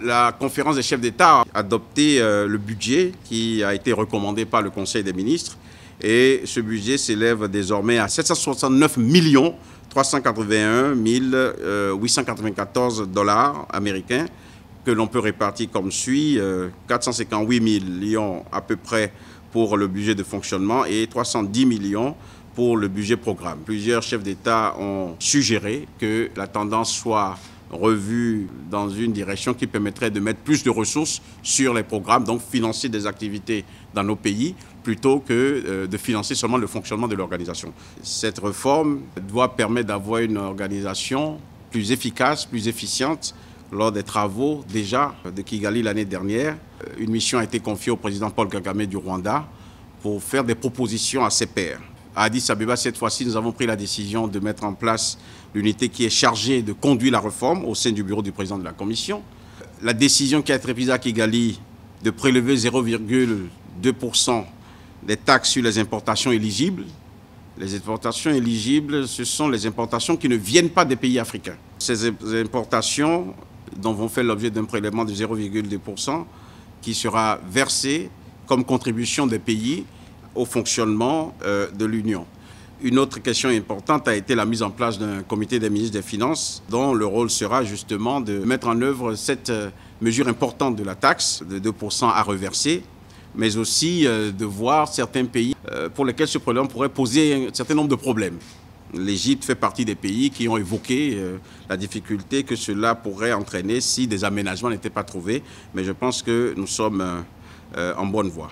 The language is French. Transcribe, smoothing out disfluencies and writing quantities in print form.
La conférence des chefs d'État a adopté le budget qui a été recommandé par le Conseil des ministres et ce budget s'élève désormais à 769 381 894 dollars américains que l'on peut répartir comme suit, 458 millions à peu près pour le budget de fonctionnement et 310 millions pour le budget programme. Plusieurs chefs d'État ont suggéré que la tendance soit revue dans une direction qui permettrait de mettre plus de ressources sur les programmes, donc financer des activités dans nos pays, plutôt que de financer seulement le fonctionnement de l'organisation. Cette réforme doit permettre d'avoir une organisation plus efficace, plus efficiente. Lors des travaux déjà de Kigali l'année dernière, une mission a été confiée au président Paul Kagame du Rwanda pour faire des propositions à ses pairs. À Addis Abeba, cette fois-ci, nous avons pris la décision de mettre en place l'unité qui est chargée de conduire la réforme au sein du bureau du président de la Commission. La décision qui a été prise à Kigali de prélever 0,2% des taxes sur les importations éligibles. Les importations éligibles, ce sont les importations qui ne viennent pas des pays africains. Ces importations dont vont faire l'objet d'un prélèvement de 0,2% qui sera versé comme contribution des pays au fonctionnement de l'Union. Une autre question importante a été la mise en place d'un comité des ministres des Finances dont le rôle sera justement de mettre en œuvre cette mesure importante de la taxe de 2% à reverser, mais aussi de voir certains pays pour lesquels ce problème pourrait poser un certain nombre de problèmes. L'Égypte fait partie des pays qui ont évoqué la difficulté que cela pourrait entraîner si des aménagements n'étaient pas trouvés, mais je pense que nous sommes en bonne voie.